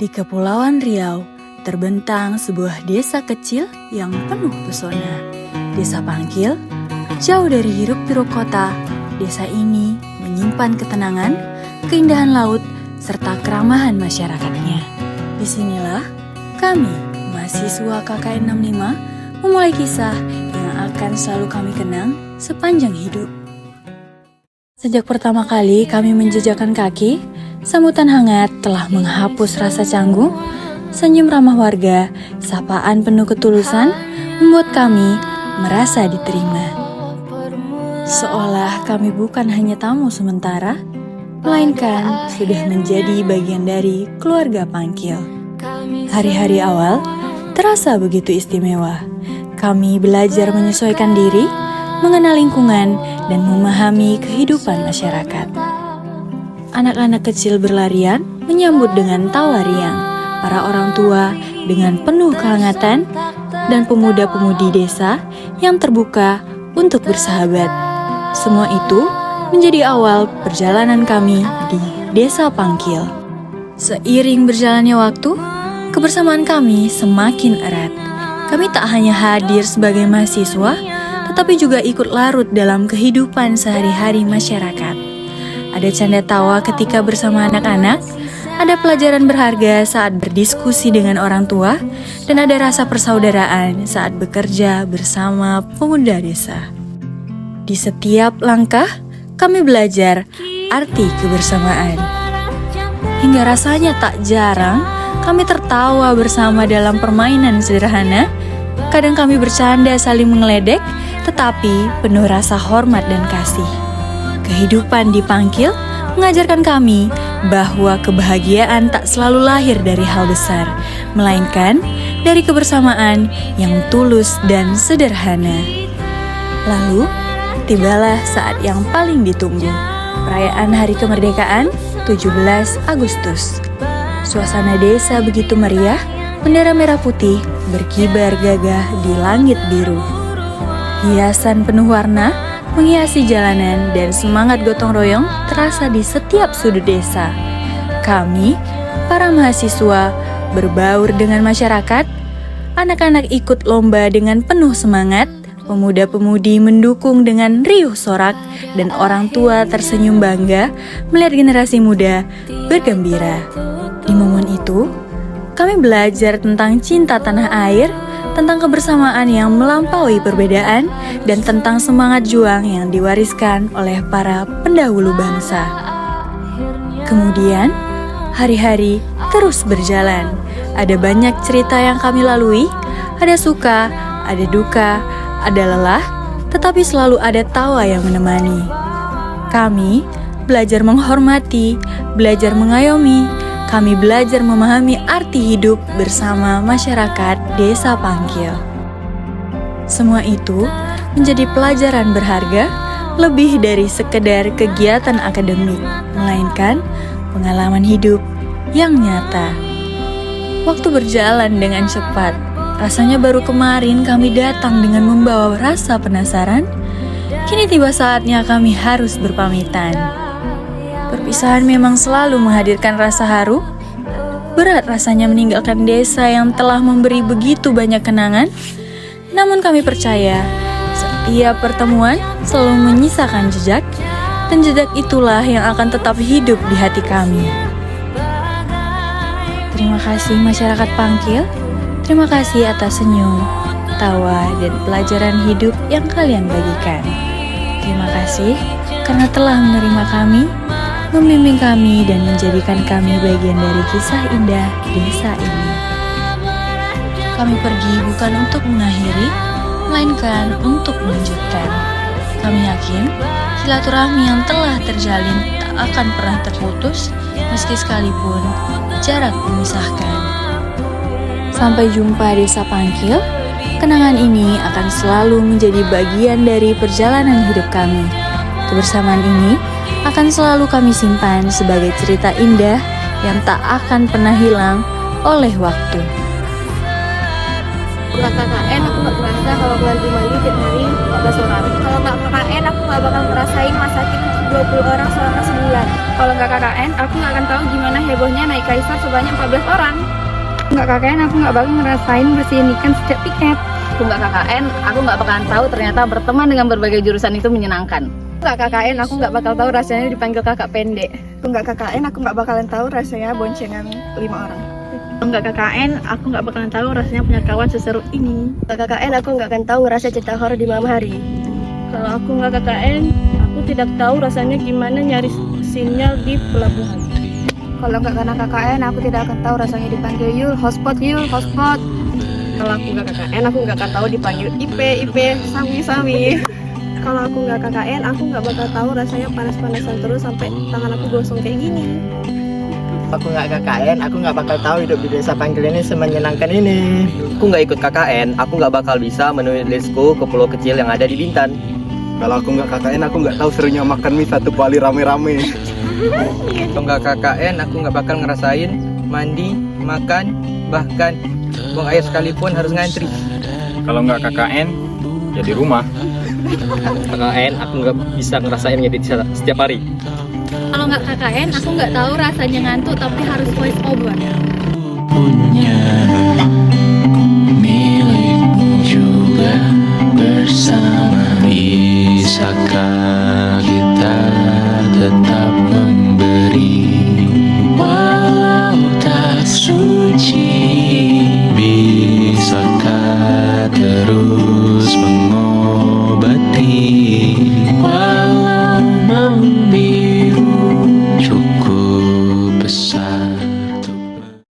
Di Kepulauan Riau, terbentang sebuah desa kecil yang penuh pesona. Desa Pangkil, jauh dari hiruk-pikuk kota, desa ini menyimpan ketenangan, keindahan laut, serta keramahan masyarakatnya. Disinilah kami, mahasiswa KKN 65, memulai kisah yang akan selalu kami kenang sepanjang hidup. Sejak pertama kali kami menjejakkan kaki, sambutan hangat telah menghapus rasa canggung, senyum ramah warga, sapaan penuh ketulusan, membuat kami merasa diterima. Seolah kami bukan hanya tamu sementara, melainkan sudah menjadi bagian dari keluarga Pangkil. Hari-hari awal terasa begitu istimewa. Kami belajar menyesuaikan diri, mengenal lingkungan, dan memahami kehidupan masyarakat. Anak-anak kecil berlarian menyambut dengan tawa riang, para orang tua dengan penuh kehangatan, dan pemuda-pemudi desa yang terbuka untuk bersahabat. Semua itu menjadi awal perjalanan kami di Desa Pangkil. Seiring berjalannya waktu, kebersamaan kami semakin erat. Kami tak hanya hadir sebagai mahasiswa, tetapi juga ikut larut dalam kehidupan sehari-hari masyarakat. Ada canda tawa ketika bersama anak-anak, ada pelajaran berharga saat berdiskusi dengan orang tua, dan ada rasa persaudaraan saat bekerja bersama pemuda desa. Di setiap langkah, kami belajar arti kebersamaan. Hingga rasanya tak jarang, kami tertawa bersama dalam permainan sederhana. Kadang kami bercanda saling mengeledek, tetapi penuh rasa hormat dan kasih. Kehidupan di Pangkil mengajarkan kami bahwa kebahagiaan tak selalu lahir dari hal besar, melainkan dari kebersamaan yang tulus dan sederhana. Lalu, tibalah saat yang paling ditunggu, perayaan Hari Kemerdekaan 17 Agustus. Suasana desa begitu meriah, bendera merah putih berkibar gagah di langit biru. Hiasan penuh warna menghiasi jalanan dan semangat gotong royong terasa di setiap sudut desa. Kami, para mahasiswa, berbaur dengan masyarakat. Anak-anak ikut lomba dengan penuh semangat, pemuda-pemudi mendukung dengan riuh sorak, dan orang tua tersenyum bangga melihat generasi muda bergembira. Di momen itu, kami belajar tentang cinta tanah air, tentang kebersamaan yang melampaui perbedaan, dan tentang semangat juang yang diwariskan oleh para pendahulu bangsa. Kemudian, hari-hari terus berjalan. Ada banyak cerita yang kami lalui, ada suka, ada duka, ada lelah, tetapi selalu ada tawa yang menemani. Kami belajar menghormati, belajar mengayomi. Kami belajar memahami arti hidup bersama masyarakat Desa Pangkil. Semua itu menjadi pelajaran berharga lebih dari sekedar kegiatan akademik, melainkan pengalaman hidup yang nyata. Waktu berjalan dengan cepat, rasanya baru kemarin kami datang dengan membawa rasa penasaran. Kini tiba saatnya kami harus berpamitan. Perpisahan memang selalu menghadirkan rasa haru. Berat rasanya meninggalkan desa yang telah memberi begitu banyak kenangan. Namun kami percaya, setiap pertemuan selalu menyisakan jejak, dan jejak itulah yang akan tetap hidup di hati kami. Terima kasih masyarakat Pangkil. Terima kasih atas senyum, tawa, dan pelajaran hidup yang kalian bagikan. Terima kasih karena telah menerima kami, membimbing kami, dan menjadikan kami bagian dari kisah indah desa ini. Kami pergi bukan untuk mengakhiri, melainkan untuk melanjutkan. Kami yakin silaturahmi yang telah terjalin tak akan pernah terputus, meski sekalipun jarak memisahkan. Sampai jumpa Desa Pangkil, kenangan ini akan selalu menjadi bagian dari perjalanan hidup kami. Kebersamaan ini akan selalu kami simpan sebagai cerita indah yang tak akan pernah hilang oleh waktu. Setelah KKN aku gak merasa kalau keluar rumah ini tiap hari 14 orang. Kalau gak KKN aku gak bakal ngerasain masa kini 20 orang selama sebulan. Kalau nggak KKN, aku nggak akan tahu gimana hebohnya naik kaisar sebanyak 14 orang. Nggak KKN, aku nggak bakal ngerasain bersihin ikan setiap tiket. Aku nggak KKN, aku nggak bakalan tahu ternyata berteman dengan berbagai jurusan itu menyenangkan. Nggak KKN, aku nggak bakal tahu rasanya dipanggil kakak pendek. Nggak KKN, aku nggak bakalan tahu rasanya boncengan 5 orang. Nggak KKN, aku nggak bakalan tahu rasanya punya kawan seseru ini. Nggak KKN, aku nggak akan tahu ngerasa cerita horor di malam hari. Kalau aku nggak KKN, aku tidak tahu rasanya gimana nyari sinyal di pelabuhan. Kalau nggak karena KKN, aku tidak akan tahu rasanya dipanggil Yul, hotspot. Kalau aku nggak KKN, aku nggak akan tahu dipanggil IP, Sawi. Kalau aku nggak KKN, aku nggak bakal tahu rasanya panas-panasan terus sampai tangan aku gosong kayak gini. Aku nggak KKN, aku nggak bakal tahu hidup di desa Panggil ini semenyenangkan ini. Aku nggak ikut KKN, aku nggak bakal bisa menulisku ke pulau kecil yang ada di Bintan. Kalau aku nggak KKN, aku nggak tahu serunya makan mie satu kuali rame-rame. Kalau nggak KKN, aku nggak bakal ngerasain mandi, makan, bahkan buang air sekalipun harus ngantri. Kalau nggak KKN, ya di rumah. KKN, aku nggak bisa ngerasain ngedit setiap hari. Kalau nggak KKN, aku nggak tahu rasanya ngantuk tapi harus voice over. Punya milikmu juga bersama Isaka.